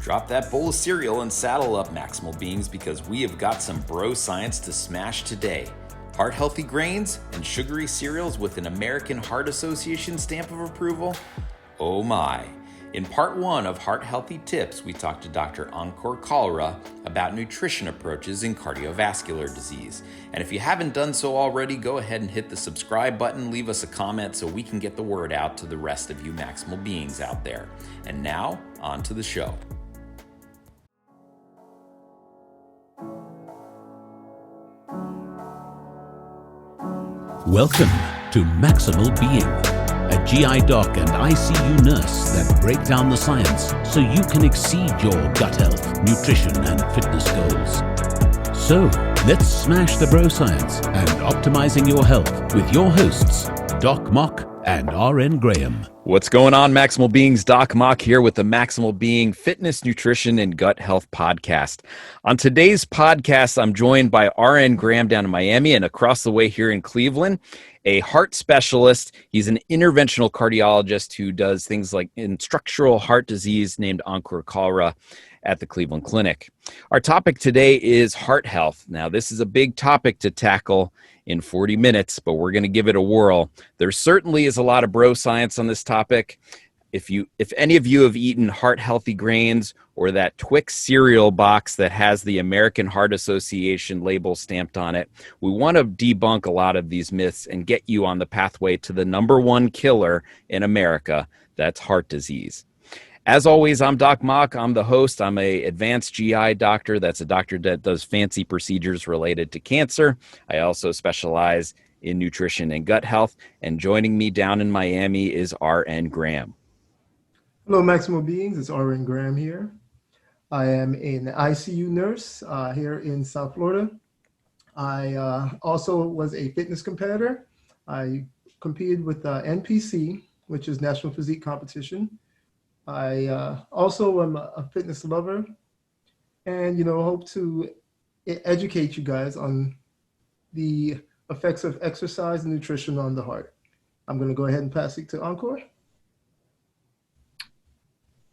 Drop that bowl of cereal and saddle up, Maximal Beings, because we have got some bro science to smash today. Heart-healthy grains and sugary cereals with an American Heart Association stamp of approval? Oh my. In part 1 of Heart Healthy Tips, we talked to Dr. Ankur Kalra about nutrition approaches in cardiovascular disease. And if you haven't done so already, go ahead and hit the subscribe button, leave us a comment so we can get the word out to the rest of you Maximal Beings out there. And now, on to the show. Welcome to Maximal Being, a GI doc and ICU nurse that break down the science so you can exceed your gut health, nutrition, and fitness goals. So, let's smash the bro science and optimizing your health with your hosts, Doc Mock and RN Graham. What's going on, Maximal Beings? Doc Mock here with the Maximal Being Fitness, Nutrition, and Gut Health Podcast. On today's podcast, I'm joined by RN Graham down in Miami and across the way here in Cleveland, a heart specialist. He's an interventional cardiologist who does things like in structural heart disease, named Ankur Kalra at the Cleveland Clinic. Our topic today is heart health. Now, this is a big topic to tackle in 40 minutes, but we're going to give it a whirl. There certainly is a lot of bro science on this topic. If any of you have eaten heart healthy grains or that Twix cereal box that has the American Heart Association label stamped on it, we want to debunk a lot of these myths and get you on the pathway to the number one killer in America, that's heart disease. As always, I'm Doc Mock. I'm the host. I'm an advanced GI doctor. That's a doctor that does fancy procedures related to cancer. I also specialize in nutrition and gut health. And joining me down in Miami is RN Graham. Hello, Maximal Beings. It's RN Graham here. I am an ICU nurse here in South Florida. I also was a fitness competitor. I competed with NPC, which is National Physique Competition. I also am a fitness lover and, hope to educate you guys on the effects of exercise and nutrition on the heart. I'm going to go ahead and pass it to Ankur.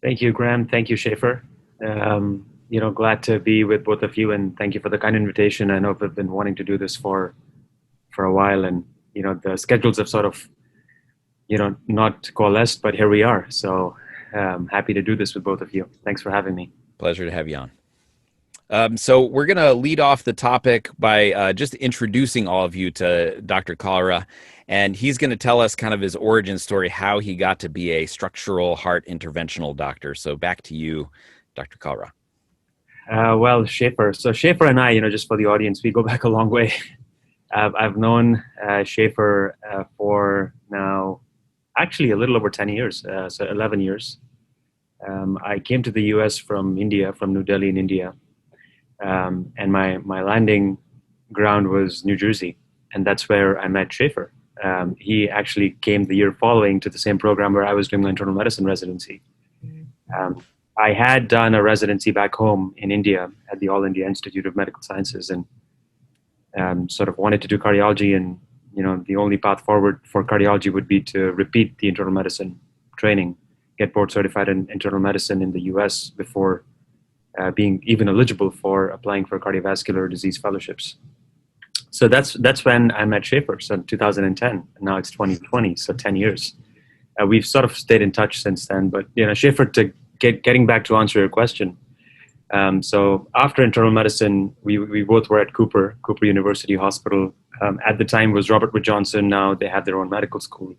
Thank you, Graham. Thank you, Schaefer. Glad to be with both of you, and thank you for the kind invitation. I know we've been wanting to do this for a while, and, the schedules have sort of, not coalesced, but here we are. So happy to do this with both of you. Thanks for having me. Pleasure to have you on. So we're going to lead off the topic by just introducing all of you to Dr. Kalra, and he's going to tell us kind of his origin story, how he got to be a structural heart interventional doctor. So back to you, Dr. Kalra. Well, Schaefer. So Schaefer and I, just for the audience, we go back a long way. I've known Schaefer for now actually a little over 10 years, so 11 years. I came to the US from India, from New Delhi in India. And my landing ground was New Jersey. And that's where I met Schaefer. He actually came the year following to the same program where I was doing my internal medicine residency. I had done a residency back home in India at the All India Institute of Medical Sciences and sort of wanted to do cardiology, and the only path forward for cardiology would be to repeat the internal medicine training, get board certified in internal medicine in the US before being even eligible for applying for cardiovascular disease fellowships. So that's when I met Schaefer, so 2010, and now it's 2020, so 10 years. We've sort of stayed in touch since then, but Schaefer, getting back to answer your question. So after internal medicine, we both were at Cooper University Hospital. At the time was Robert Wood Johnson. Now they have their own medical school,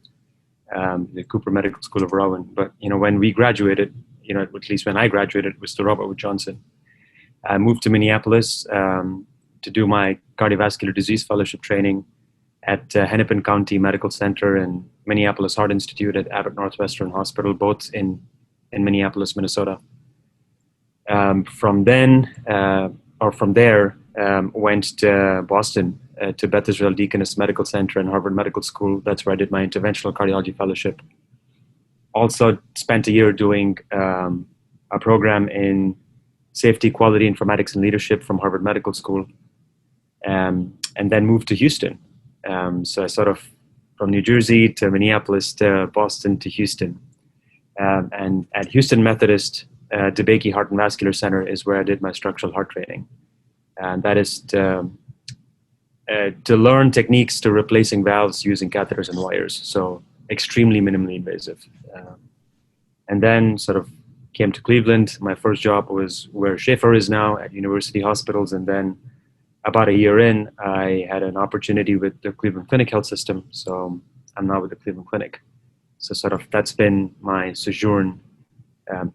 the Cooper Medical School of Rowan. But when we graduated, at least when I graduated, it was the Robert Wood Johnson. I moved to Minneapolis to do my cardiovascular disease fellowship training at Hennepin County Medical Center and Minneapolis Heart Institute at Abbott Northwestern Hospital, both in Minneapolis, Minnesota. From there, went to Boston to Beth Israel Deaconess Medical Center and Harvard Medical School. That's where I did my interventional cardiology fellowship. Also spent a year doing a program in safety, quality, informatics, and leadership from Harvard Medical School, and then moved to Houston. So I sort of, from New Jersey to Minneapolis to Boston to Houston. And at Houston Methodist, DeBakey Heart and Vascular Center is where I did my structural heart training. And that is to learn techniques to replacing valves using catheters and wires. So extremely minimally invasive. And then sort of came to Cleveland. My first job was where Schaefer is now at University Hospitals. And then about a year in, I had an opportunity with the Cleveland Clinic Health System. So I'm now with the Cleveland Clinic. So sort of that's been my sojourn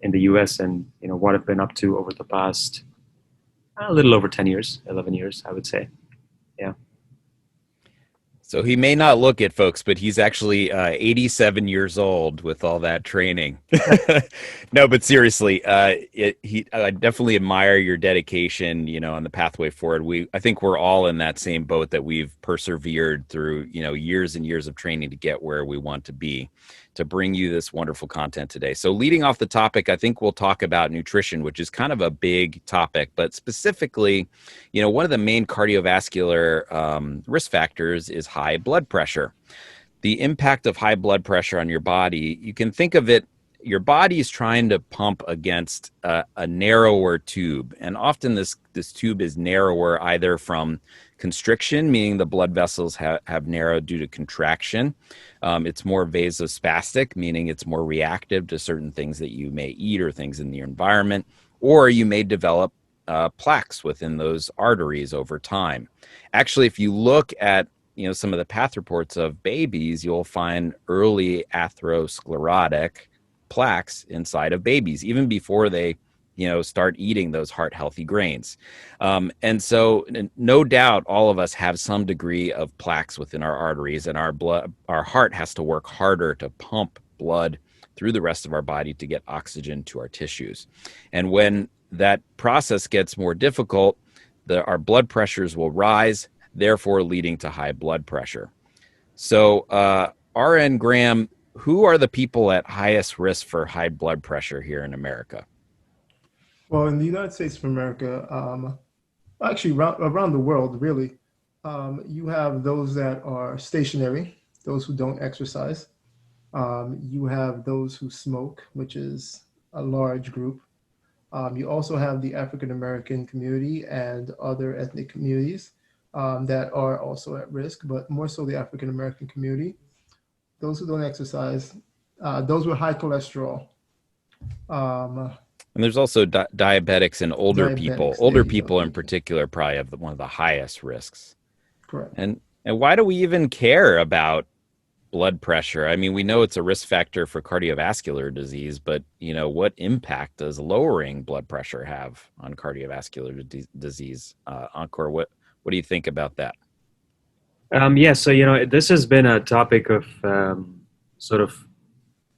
in the US, and what I've been up to over the past a little over 10 years, 11 years, I would say. Yeah. So he may not look it, folks, but he's actually 87 years old with all that training. No, but seriously, I definitely admire your dedication, on the pathway forward. I think we're all in that same boat, that we've persevered through, years and years of training to get where we want to be, to bring you this wonderful content today. So leading off the topic, I think we'll talk about nutrition, which is kind of a big topic, but specifically, one of the main cardiovascular risk factors is high blood pressure. The impact of high blood pressure on your body, you can think of it, your body is trying to pump against a narrower tube. And often this tube is narrower either from constriction, meaning the blood vessels have narrowed due to contraction. It's more vasospastic, meaning it's more reactive to certain things that you may eat or things in your environment, or you may develop plaques within those arteries over time. Actually, if you look at some of the path reports of babies, you'll find early atherosclerotic plaques inside of babies, even before they start eating those heart healthy grains. And so no doubt all of us have some degree of plaques within our arteries, and our heart has to work harder to pump blood through the rest of our body to get oxygen to our tissues. And when that process gets more difficult, our blood pressures will rise, therefore leading to high blood pressure. So RN Graham, who are the people at highest risk for high blood pressure here in America? Well, in the United States of America, actually around the world, really, you have those that are stationary, those who don't exercise. You have those who smoke, which is a large group. You also have the African American community and other ethnic communities that are also at risk, but more so the African American community. Those who don't exercise, those with high cholesterol. And there's also diabetics and older people. Older people in particular probably have one of the highest risks. Correct. And why do we even care about blood pressure? I mean, we know it's a risk factor for cardiovascular disease, but what impact does lowering blood pressure have on cardiovascular disease? Ankur, what do you think about that? Yeah, so this has been a topic of sort of,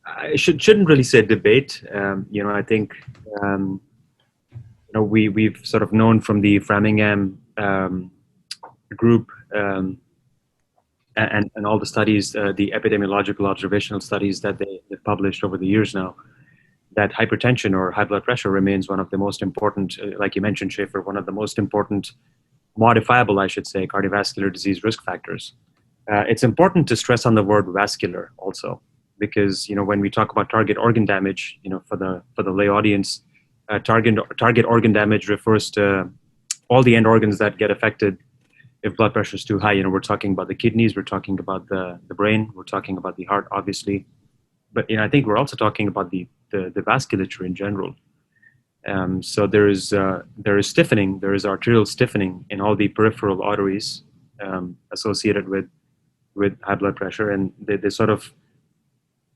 I shouldn't really say debate. I think we've sort of known from the Framingham group and all the studies, the epidemiological observational studies that they've published over the years now, that hypertension or high blood pressure remains one of the most important, like you mentioned, Schaefer, one of the most important modifiable, I should say, cardiovascular disease risk factors. It's important to stress on the word vascular also, because when we talk about target organ damage, for the lay audience, target organ damage refers to all the end organs that get affected if blood pressure is too high. We're talking about the kidneys, we're talking about the brain, we're talking about the heart, obviously, but I think we're also talking about the vasculature in general. So there is stiffening, there is arterial stiffening in all the peripheral arteries associated with high blood pressure, and they sort of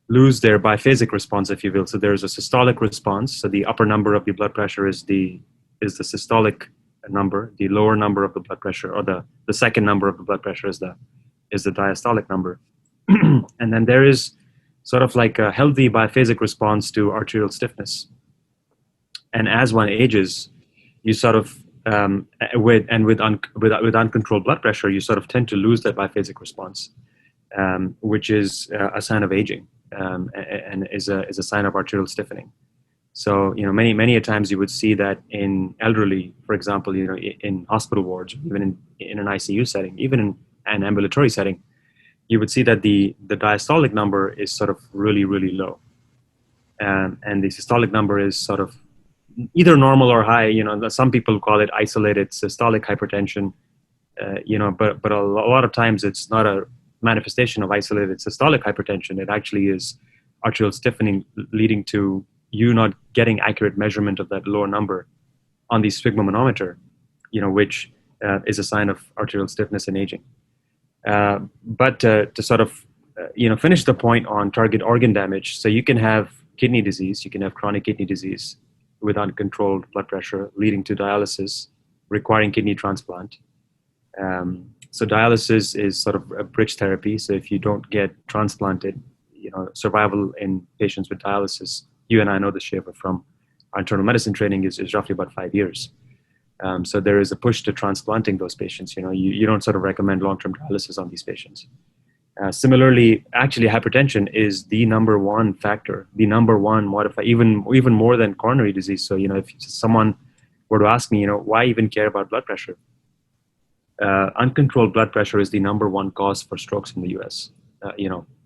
lose their biphasic response, if you will. So there's a systolic response. So the upper number of the blood pressure is the systolic number. The lower number of the blood pressure, or the second number of the blood pressure, is the diastolic number. And then there is sort of like a healthy biphasic response to arterial stiffness. And as one ages, you sort of with uncontrolled blood pressure, you sort of tend to lose that biphasic response, which is a sign of aging, and is a sign of arterial stiffening. So many a times you would see that in elderly, for example, in hospital wards, even in an ICU setting, even in an ambulatory setting, you would see that the diastolic number is sort of really, really low, and the systolic number is sort of either normal or high. Some people call it isolated systolic hypertension. But a lot of times it's not a manifestation of isolated systolic hypertension. It actually is arterial stiffening leading to you not getting accurate measurement of that lower number on the sphygmomanometer, which is a sign of arterial stiffness and aging. But to sort of, finish the point on target organ damage, so you can have kidney disease, you can have chronic kidney disease with uncontrolled blood pressure leading to dialysis, requiring kidney transplant. So dialysis is sort of a bridge therapy. So if you don't get transplanted, survival in patients with dialysis, you and I know this, Schaefer, from our internal medicine training is roughly about 5 years. So there is a push to transplanting those patients. You don't sort of recommend long-term dialysis on these patients. Similarly, actually, hypertension is the number one factor, the number one modifier, even more than coronary disease. So, if someone were to ask me, why even care about blood pressure? Uncontrolled blood pressure is the number one cause for strokes in the US,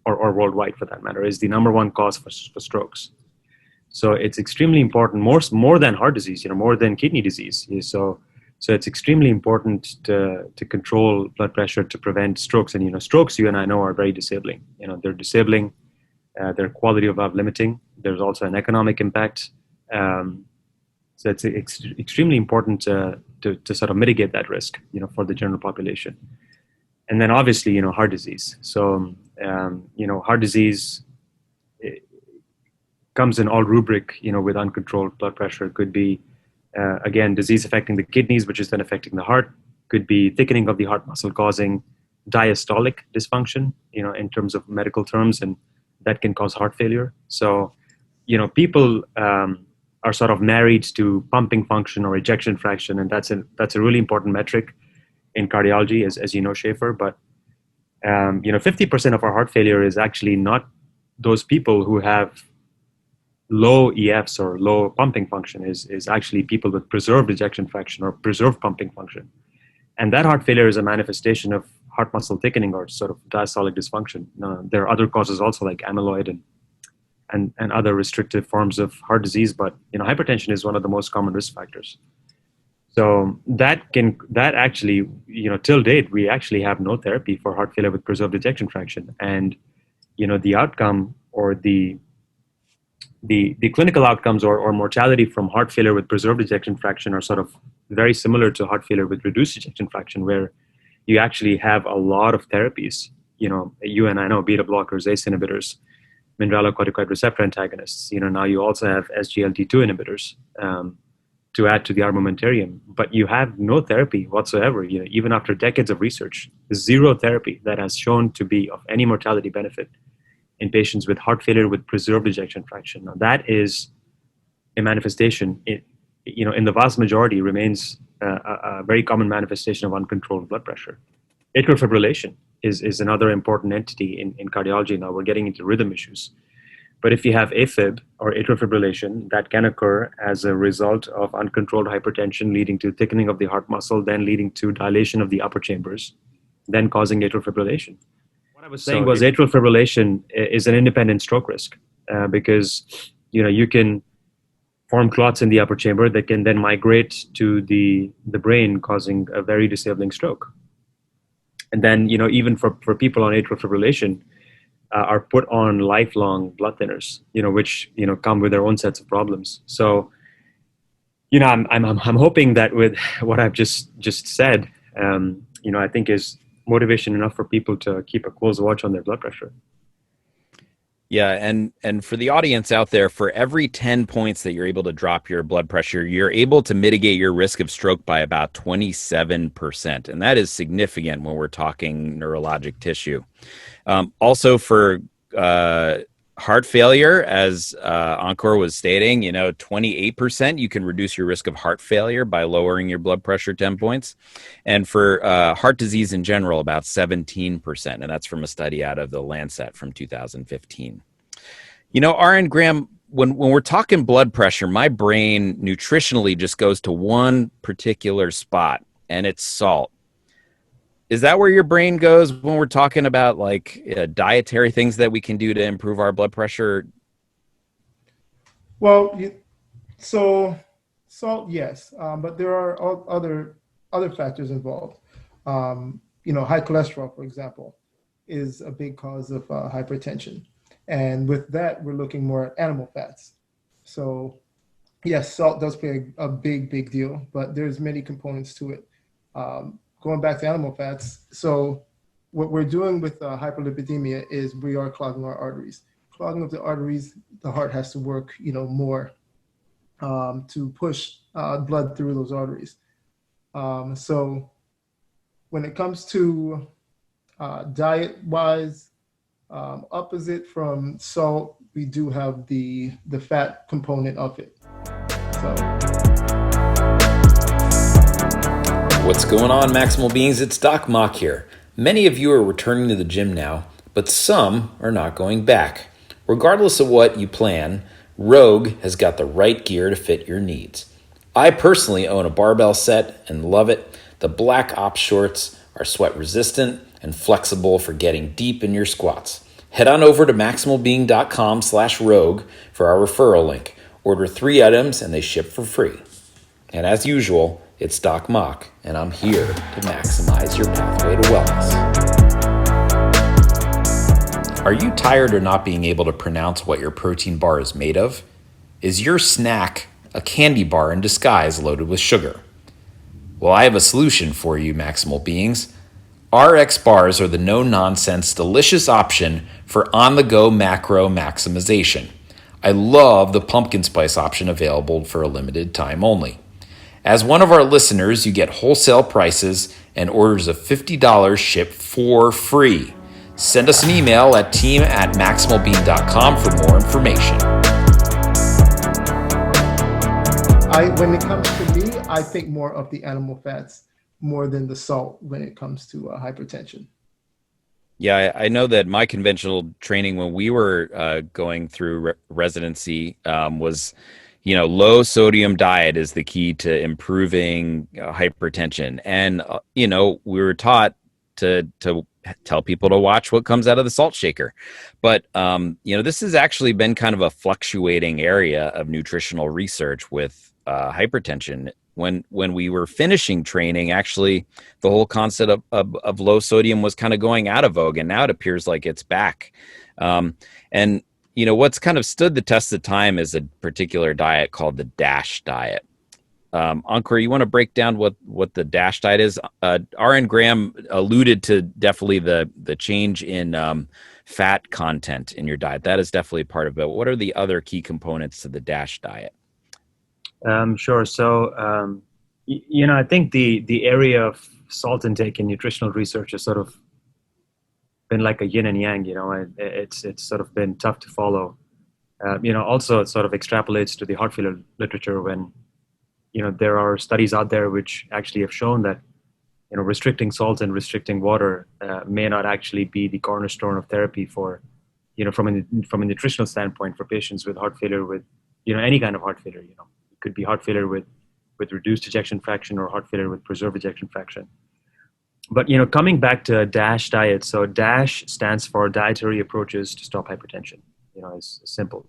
or worldwide for that matter, is the number one cause for strokes. So it's extremely important, more than heart disease, more than kidney disease. So it's extremely important to control blood pressure to prevent strokes. And, strokes, you and I know, are very disabling. They're disabling, they're quality of life limiting. There's also an economic impact. So it's extremely important to sort of mitigate that risk, for the general population. And then obviously, heart disease. So, heart disease comes in all rubric, with uncontrolled blood pressure. It could be, again, disease affecting the kidneys, which is then affecting the heart. Could be thickening of the heart muscle causing diastolic dysfunction, in terms of medical terms, and that can cause heart failure. So, people are sort of married to pumping function or ejection fraction, and that's a really important metric in cardiology, as you know, Schaefer. But 50% of our heart failure is actually not those people who have low EFs or low pumping function, is actually people with preserved ejection fraction or preserved pumping function. And that heart failure is a manifestation of heart muscle thickening or sort of diastolic dysfunction. There are other causes also, like amyloid and other restrictive forms of heart disease, but hypertension is one of the most common risk factors. So that actually, till date, we actually have no therapy for heart failure with preserved ejection fraction. And the outcome, or the clinical outcomes or mortality from heart failure with preserved ejection fraction are sort of very similar to heart failure with reduced ejection fraction, where you actually have a lot of therapies. You and I know, beta blockers, ACE inhibitors, mineralocorticoid receptor antagonists. Now you also have SGLT2 inhibitors to add to the armamentarium, but you have no therapy whatsoever. Even after decades of research, zero therapy that has shown to be of any mortality benefit in patients with heart failure with preserved ejection fraction. Now that is a manifestation. In the vast majority, remains a very common manifestation of uncontrolled blood pressure. Atrial fibrillation is another important entity in cardiology. Now we're getting into rhythm issues. But if you have AFib or atrial fibrillation, that can occur as a result of uncontrolled hypertension leading to thickening of the heart muscle, then leading to dilation of the upper chambers, then causing atrial fibrillation. What I was saying was atrial fibrillation is an independent stroke risk because you can form clots in the upper chamber that can then migrate to the brain, causing a very disabling stroke. And then even for people on atrial fibrillation, are put on lifelong blood thinners, which come with their own sets of problems. So, I'm hoping that with what I've just said, I think is motivation enough for people to keep a close watch on their blood pressure. Yeah, and for the audience out there, for every 10 points that you're able to drop your blood pressure, you're able to mitigate your risk of stroke by about 27%. And that is significant when we're talking neurologic tissue. Also for heart failure, as Ankur was stating, 28% you can reduce your risk of heart failure by lowering your blood pressure 10 points. And for heart disease in general, about 17%. And that's from a study out of the Lancet from 2015. RN Graham, when we're talking blood pressure, my brain nutritionally just goes to one particular spot, and it's salt. Is that where your brain goes when we're talking about dietary things that we can do to improve our blood pressure? Well, so Salt, yes, but there are other factors involved. High cholesterol, for example, is a big cause of hypertension, and with that, we're looking more at animal fats. So, yes, salt does play a big deal, but there's many components to it. Going back to animal fats, so what we're doing with hyperlipidemia is we are clogging our arteries. Clogging of the arteries, the heart has to work, more to push blood through those arteries. So when it comes to diet-wise, opposite from salt, we do have the fat component of it. So, What's going on, Maximal Beings? It's Doc Mock here. Many of you are returning to the gym now, but some are not going back. Regardless of what you plan, Rogue has got the right gear to fit your needs. I personally own a barbell set and love it. The Black Ops shorts are sweat resistant and flexible for getting deep in your squats. Head on over to maximalbeing.com/rogue for our referral link. Order 3 items and they ship for free. And as usual, it's Doc Mock, and I'm here to maximize your pathway to wellness. Are you tired of not being able to pronounce what your protein bar is made of? Is your snack a candy bar in disguise loaded with sugar? Well, I have a solution for you, Maximal Beings. RX bars are the no-nonsense, delicious option for on-the-go macro maximization. I love the pumpkin spice option available for a limited time only. As one of our listeners, you get wholesale prices and orders of $50 shipped for free. Send us an email at team@maximalbeing.com for more information. When it comes to me, I think more of the animal fats more than the salt when it comes to hypertension. Yeah, I know that my conventional training when we were going through residency was, low sodium diet is the key to improving hypertension. And, we were taught to tell people to watch what comes out of the salt shaker. But, this has actually been kind of a fluctuating area of nutritional research with hypertension. When we were finishing training, actually, the whole concept of low sodium was kind of going out of vogue, and now it appears like it's back. And what's kind of stood the test of time is a particular diet called the DASH diet. Ankur, you want to break down what the DASH diet is? RN Graham alluded to definitely the change in fat content in your diet. That is definitely part of it. What are the other key components to the DASH diet? Sure. So, I think the area of salt intake in nutritional research has sort of been like a yin and yang. It's sort of been tough to follow. Also it sort of extrapolates to the heart failure literature when, there are studies out there which actually have shown that, restricting salt and restricting water may not actually be the cornerstone of therapy for, from a nutritional standpoint for patients with heart failure with, any kind of heart failure. It could be heart failure with reduced ejection fraction or heart failure with preserved ejection fraction. But, coming back to DASH diet, so DASH stands for Dietary Approaches to Stop Hypertension. It's simple.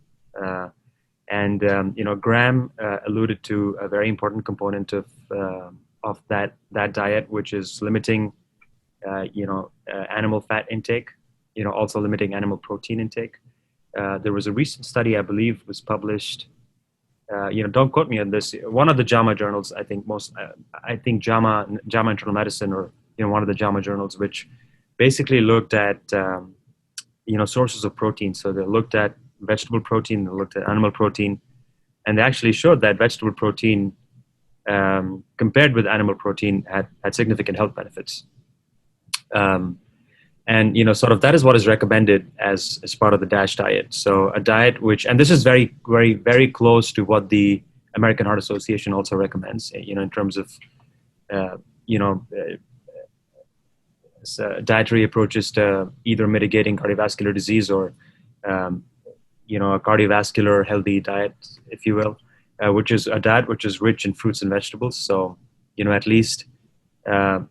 Graham alluded to a very important component of that diet, which is limiting, animal fat intake, also limiting animal protein intake. There was a recent study, I believe, was published. Don't quote me on this. One of the JAMA journals, I think JAMA Internal Medicine, or one of the JAMA journals, which basically looked at sources of protein. So they looked at vegetable protein, they looked at animal protein, and they actually showed that vegetable protein compared with animal protein had significant health benefits. And sort of that is what is recommended as part of the DASH diet. So a diet which, and this is very, very, very close to what the American Heart Association also recommends, in terms of, dietary approaches to either mitigating cardiovascular disease or, a cardiovascular healthy diet, if you will, which is a diet which is rich in fruits and vegetables. So, at least, 3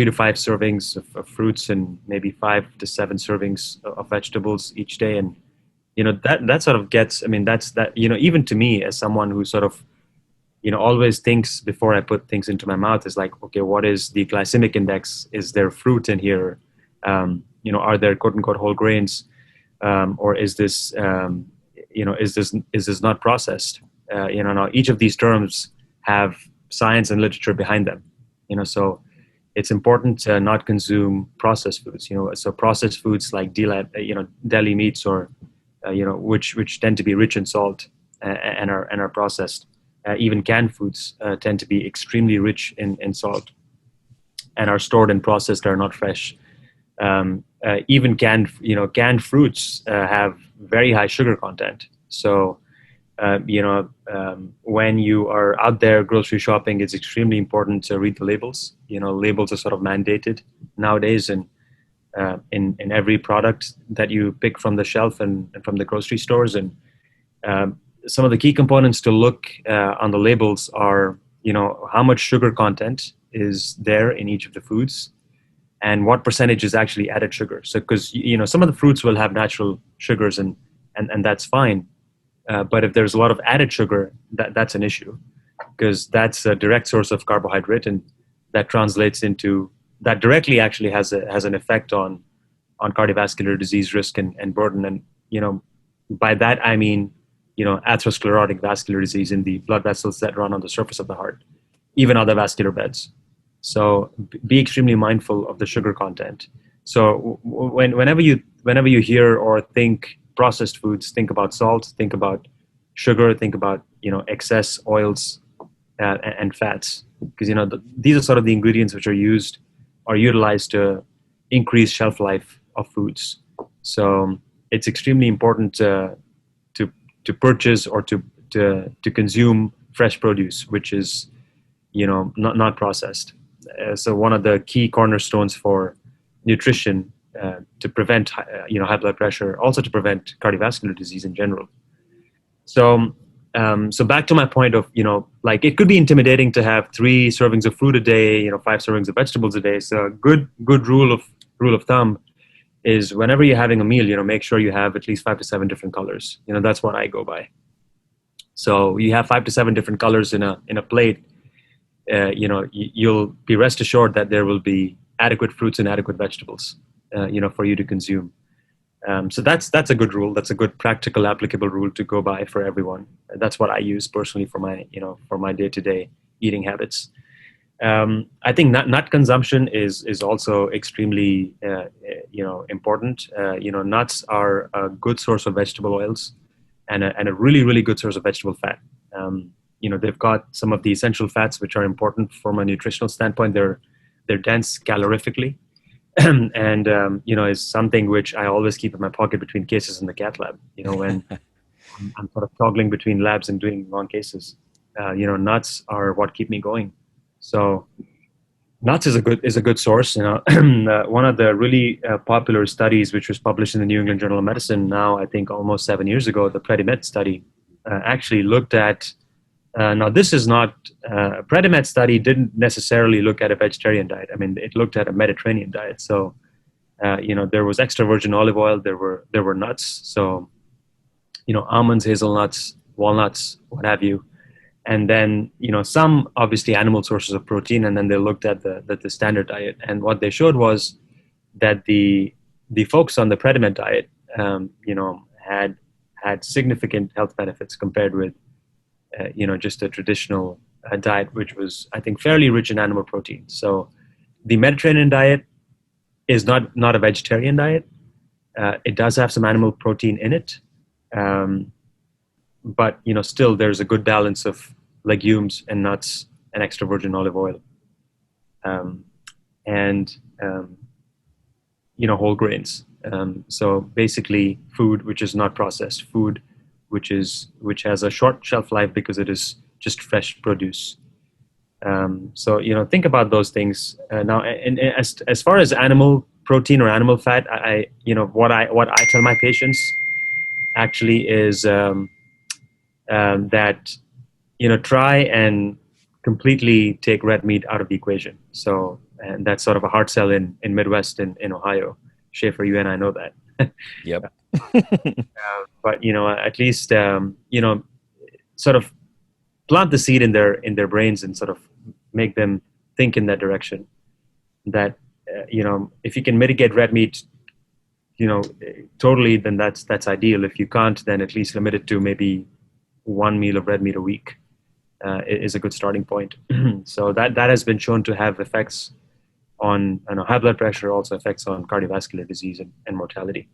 to 5 servings of fruits and maybe 5 to 7 servings of vegetables each day, and that sort of gets, I mean, that's that, even to me as someone who sort of, always thinks before I put things into my mouth is like, okay, what is the glycemic index? Is there fruit in here? Are there quote unquote whole grains? Or is this, is this not processed? Now each of these terms have science and literature behind them, so it's important to not consume processed foods, so processed foods like deli meats or, which tend to be rich in salt and are processed. Even canned foods tend to be extremely rich in salt and are stored and processed, are not fresh. Even canned fruits have very high sugar content. So, when you are out there grocery shopping, it's extremely important to read the labels. Labels are sort of mandated nowadays, and in every product that you pick from the shelf and from the grocery stores. And some of the key components to look on the labels are, how much sugar content is there in each of the foods, and what percentage is actually added sugar. So, because some of the fruits will have natural sugars, and that's fine. But if there's a lot of added sugar, that's an issue, because that's a direct source of carbohydrate, and that directly actually has an effect on cardiovascular disease risk and burden. And by that I mean atherosclerotic vascular disease in the blood vessels that run on the surface of the heart, even other vascular beds. So be extremely mindful of the sugar content. So whenever you hear or think processed foods, think about salt, think about sugar, think about excess oils and fats, because these are sort of the ingredients which are utilized to increase shelf life of foods. So it's extremely important to purchase or to consume fresh produce, which is not processed. So one of the key cornerstones for nutrition to prevent high blood pressure, also to prevent cardiovascular disease in general. So back to my point of like, it could be intimidating to have 3 servings of fruit a day, 5 servings of vegetables a day. So good rule of thumb is, whenever you're having a meal, make sure you have at least 5 to 7 different colors. That's what I go by. So you have 5 to 7 different colors in a plate. You'll be rest assured that there will be adequate fruits and adequate vegetables, for you to consume. So that's a good rule. That's a good practical, applicable rule to go by for everyone. That's what I use personally for my day-to-day eating habits. I think nut consumption is also extremely important. Nuts are a good source of vegetable oils and a really, really good source of vegetable fat. They've got some of the essential fats which are important from a nutritional standpoint. They're dense calorifically, and is something which I always keep in my pocket between cases in the cath lab. When I'm sort of toggling between labs and doing long cases, nuts are what keep me going. So nuts is a good source. One of the really popular studies, which was published in the New England Journal of Medicine now, I think almost 7 years ago, the Predimed study, actually looked at. Now, this is not Predimed study didn't necessarily look at a vegetarian diet. I mean, it looked at a Mediterranean diet. So, there was extra virgin olive oil. There were nuts. So, almonds, hazelnuts, walnuts, what have you. And then, some obviously animal sources of protein. And then they looked at the standard diet. And what they showed was that the folks on the Predimed diet, had significant health benefits compared with, just a traditional diet, which was, I think, fairly rich in animal protein. So the Mediterranean diet is not a vegetarian diet. It does have some animal protein in it. But, still there's a good balance of legumes and nuts and extra virgin olive oil. And whole grains. So basically food which is not processed, food which has a short shelf life because it is just fresh produce. So think about those things now. And as far as animal protein or animal fat, I what I tell my patients actually is that try and completely take red meat out of the equation. So, and that's sort of a hard sell in Midwest in Ohio. Schaefer, you and I know that. Yep. But at least sort of plant the seed in their brains and sort of make them think in that direction. That if you can mitigate red meat, totally, then that's ideal. If you can't, then at least limit it to maybe one meal of red meat a week. Is a good starting point. So that has been shown to have effects on high blood pressure, also effects on cardiovascular disease and mortality.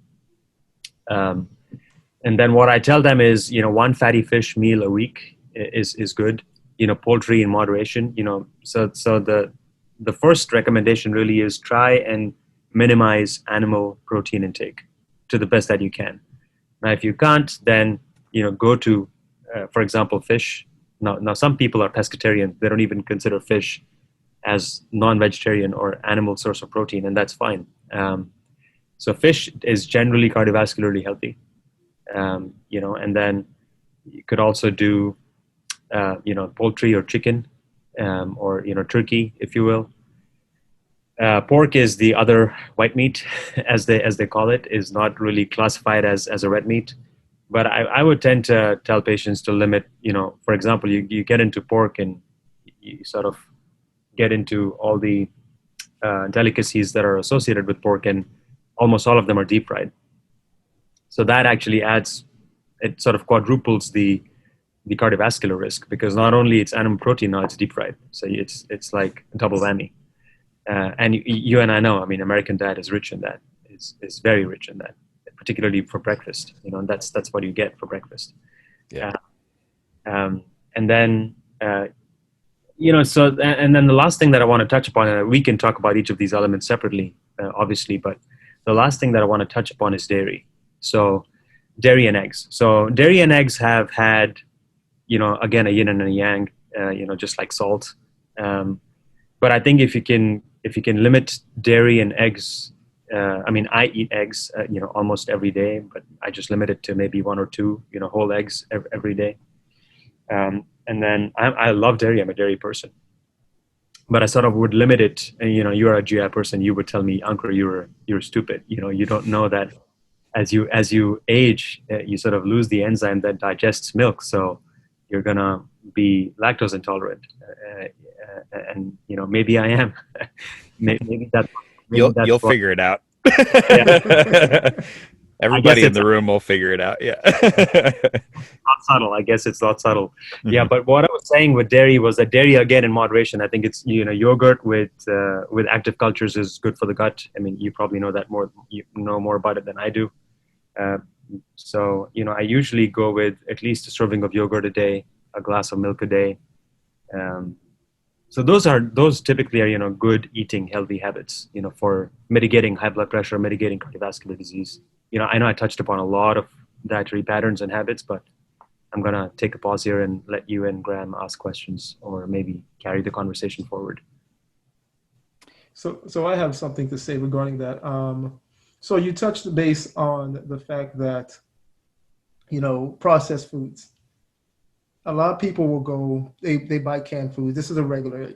And then what I tell them is, one fatty fish meal a week is good. Poultry in moderation. So the first recommendation really is try and minimize animal protein intake to the best that you can. Now, if you can't, then go to, for example, fish. Now, some people are pescatarian. They don't even consider fish as non-vegetarian or animal source of protein, and that's fine. So fish is generally cardiovascularly healthy, and then you could also do, poultry or chicken, or turkey, if you will. Pork is the other white meat, as they call it, is not really classified as a red meat. But I would tend to tell patients to limit, for example, you get into pork and you sort of get into all the delicacies that are associated with pork, and almost all of them are deep fried. So that actually it sort of quadruples the cardiovascular risk, because not only it's animal protein, now it's deep fried. So it's like a double whammy. And you and I know, American diet is rich in that. It's very rich in that, particularly for breakfast. And that's what you get for breakfast. Yeah. And then and then the last thing that I want to touch upon, and we can talk about each of these elements separately, obviously, but the last thing that I want to touch upon is dairy. So dairy and eggs. So dairy and eggs have had, again, a yin and a yang, just like salt. But I think if you can limit dairy and eggs, I eat eggs, almost every day, but I just limit it to maybe one or two, whole eggs every day. And then I love dairy. I'm a dairy person, but I sort of would limit it. And, you're a GI person. You would tell me, Ankur, you're stupid. You don't know that as you age, you sort of lose the enzyme that digests milk. So you're gonna be lactose intolerant, and maybe I am. maybe that. You'll figure it out. Everybody in the room will figure it out. Yeah. Not subtle. I guess it's not subtle. Mm-hmm. Yeah. But what I was saying with dairy was that dairy, again, in moderation. I think it's, yogurt with active cultures is good for the gut. You probably know that more. You know more about it than I do. So, I usually go with at least a serving of yogurt a day, a glass of milk a day. So those typically are, good eating, healthy habits, for mitigating high blood pressure, mitigating cardiovascular disease. I know I touched upon a lot of dietary patterns and habits, but I'm going to take a pause here and let you and Graham ask questions, or maybe carry the conversation forward. So I have something to say regarding that. So you touched the base on the fact that, processed foods. A lot of people will go, they buy canned food. This is a regular,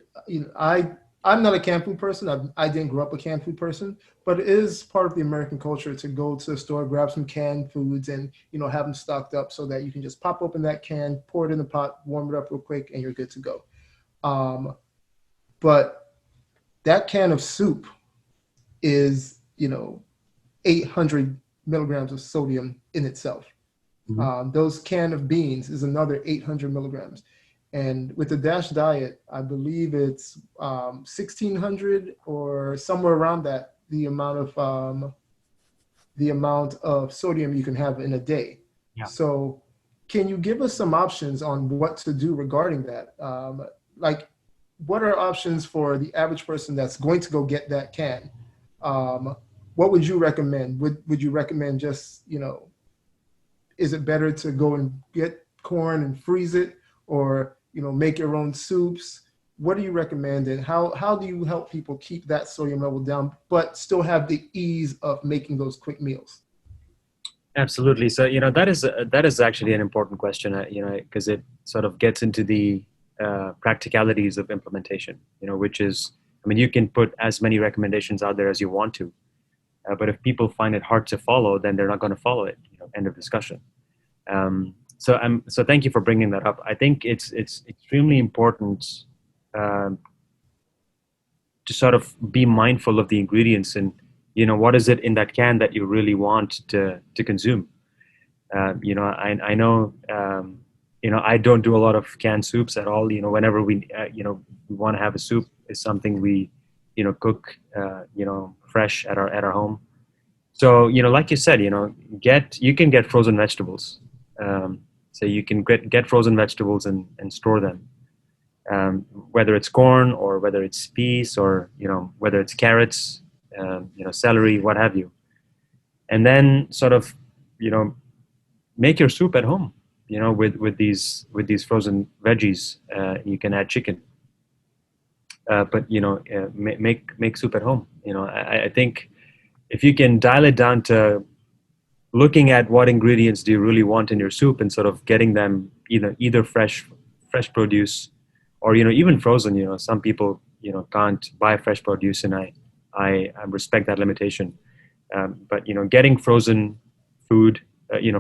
I'm not a canned food person. I didn't grow up a canned food person, but it is part of the American culture to go to the store, grab some canned foods and, have them stocked up so that you can just pop open that can, pour it in the pot, warm it up real quick, and you're good to go. But that can of soup is, 800 milligrams of sodium in itself. Mm-hmm. Those can of beans is another 800 milligrams. And with the DASH diet, I believe it's 1,600 or somewhere around that, the amount of sodium you can have in a day. Yeah. So can you give us some options on what to do regarding that? Like, what are options for the average person that's going to go get that can? What would you recommend? Would you recommend just, is it better to go and get corn and freeze it, or make your own soups? What do you recommend, and how do you help people keep that sodium level down but still have the ease of making those quick meals? Absolutely. So that is actually an important question, because it sort of gets into the practicalities of implementation, which is, you can put as many recommendations out there as you want to, But if people find it hard to follow, then they're not going to follow it. End of discussion. So thank you for bringing that up. I think it's extremely important um, to sort of be mindful of the ingredients and what is it in that can that you really want to consume. I know I don't do a lot of canned soups at all. Whenever we want to have a soup is something we cook fresh at our home. So like you said, you can get frozen vegetables. So you can get frozen vegetables and store them. Whether it's corn or whether it's peas or whether it's carrots, celery, what have you, and then sort of make your soup at home. With these frozen veggies, you can add chicken, but make soup at home. I think if you can dial it down to looking at what ingredients do you really want in your soup and sort of getting them either fresh produce or even frozen. Some people can't buy fresh produce, and I respect that limitation. But getting frozen food,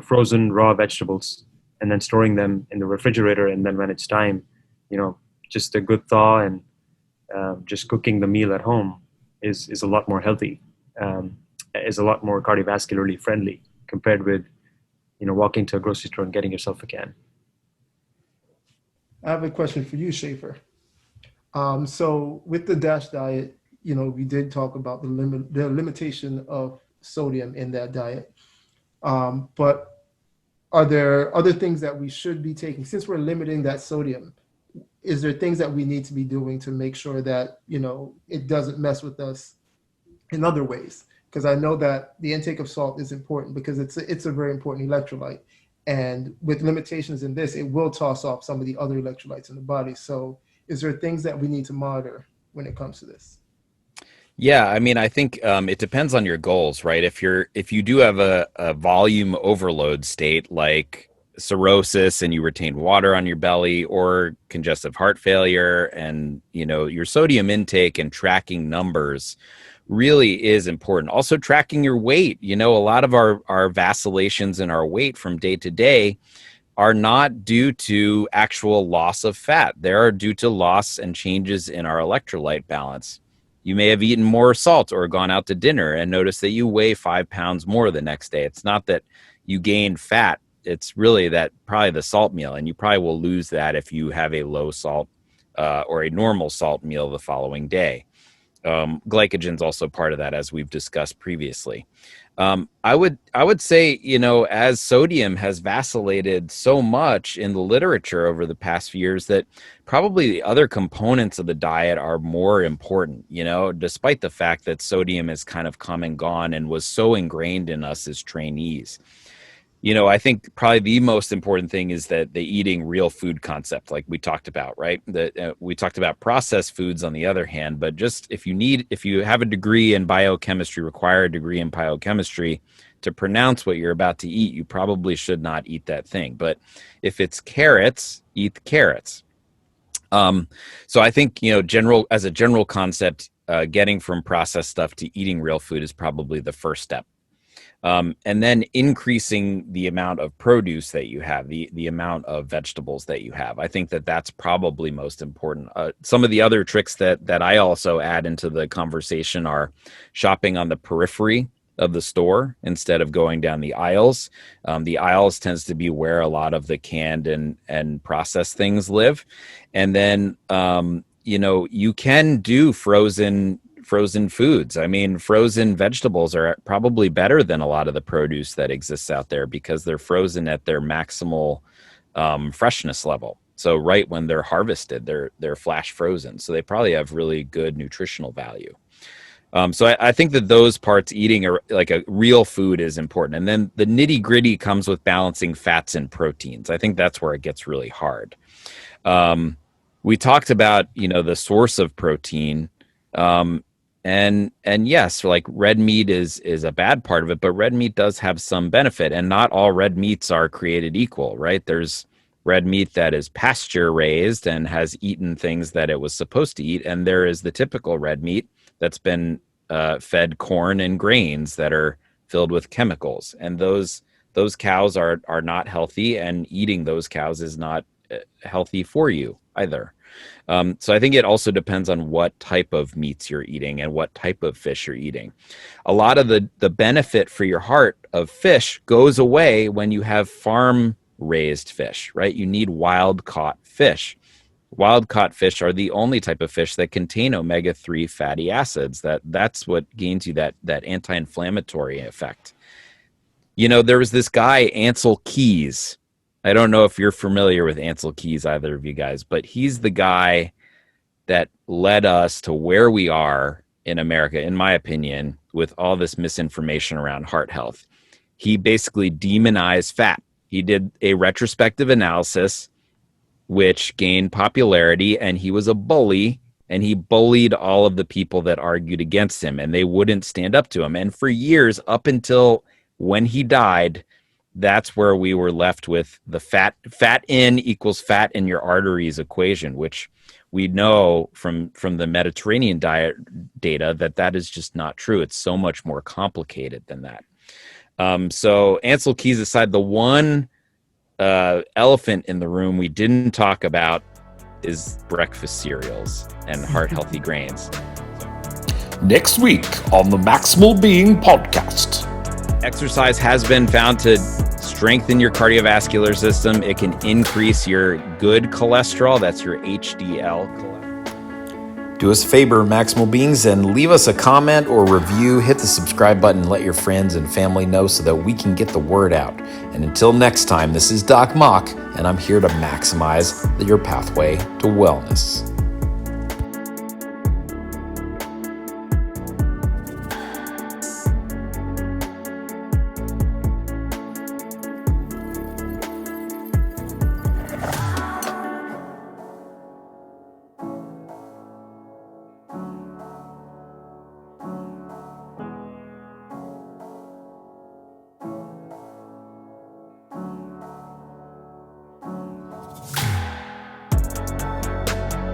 frozen raw vegetables, and then storing them in the refrigerator, and then when it's time, just a good thaw and just cooking the meal at home is a lot more healthy, is a lot more cardiovascularly friendly compared with walking to a grocery store and getting yourself a can. I have a question for you, Schaefer. So with the DASH diet, we did talk about the limitation of sodium in that diet. But are there other things that we should be taking since we're limiting that sodium? Is there things that we need to be doing to make sure that it doesn't mess with us in other ways? Because I know that the intake of salt is important because it's a very important electrolyte. And with limitations in this, it will toss off some of the other electrolytes in the body. So is there things that we need to monitor when it comes to this? Yeah, I mean, I think it depends on your goals, right? If you do have a volume overload state like cirrhosis and you retain water on your belly, or congestive heart failure, and your sodium intake and tracking numbers really is important. Also tracking your weight. A lot of our vacillations in our weight from day to day are not due to actual loss of fat. They are due to loss and changes in our electrolyte balance. You may have eaten more salt or gone out to dinner and noticed that you weigh 5 pounds more the next day. It's not that you gained fat. It's really that probably the salt meal, and you probably will lose that if you have a low salt or a normal salt meal the following day. Glycogen is also part of that, as we've discussed previously. I would say, as sodium has vacillated so much in the literature over the past few years, that probably the other components of the diet are more important, despite the fact that sodium has kind of come and gone and was so ingrained in us as trainees. I think probably the most important thing is that the eating real food concept, like we talked about, right? We talked about processed foods on the other hand, but just if you have a degree in biochemistry, require a degree in biochemistry to pronounce what you're about to eat, you probably should not eat that thing. But if it's carrots, eat the carrots. So I think, as a general concept, getting from processed stuff to eating real food is probably the first step. And then increasing the amount of produce that you have, the amount of vegetables that you have. I think that that's probably most important. Some of the other tricks that I also add into the conversation are shopping on the periphery of the store instead of going down the aisles. The aisles tends to be where a lot of the canned and processed things live. And then, you can do frozen foods. I mean, frozen vegetables are probably better than a lot of the produce that exists out there because they're frozen at their maximal freshness level. So right when they're harvested, they're flash frozen. So they probably have really good nutritional value. So I think that those parts, eating like a real food, is important. And then the nitty gritty comes with balancing fats and proteins. I think that's where it gets really hard. We talked about, the source of protein. And yes, like red meat is a bad part of it, but red meat does have some benefit, and not all red meats are created equal, right? There's red meat that is pasture raised and has eaten things that it was supposed to eat. And there is the typical red meat that's been fed corn and grains that are filled with chemicals, and those cows are not healthy, and eating those cows is not healthy for you either. So I think it also depends on what type of meats you're eating and what type of fish you're eating. A lot of the benefit for your heart of fish goes away when you have farm raised fish, right? You need wild caught fish. Wild caught fish are the only type of fish that contain omega-3 fatty acids. That's what gains you that anti-inflammatory effect. You know, there was this guy, Ansel Keys. I don't know if you're familiar with Ansel Keys, either of you guys, but he's the guy that led us to where we are in America, in my opinion, with all this misinformation around heart health. He basically demonized fat. He did a retrospective analysis, which gained popularity, and he was a bully, and he bullied all of the people that argued against him, and they wouldn't stand up to him. And for years, up until when he died, that's where we were left with the fat in equals fat in your arteries equation, which we know from the Mediterranean diet data that is just not true. It's so much more complicated than that. So Ansel Keys aside, the one elephant in the room we didn't talk about is breakfast cereals and heart healthy grains. Next week on the Maximal Being podcast. Exercise has been found to strengthen your cardiovascular system. It can increase your good cholesterol. That's your HDL cholesterol. Do us a favor, Maximal Beings, and leave us a comment or review. Hit the subscribe button and let your friends and family know so that we can get the word out. And until next time, this is Doc Mock, and I'm here to maximize your pathway to wellness.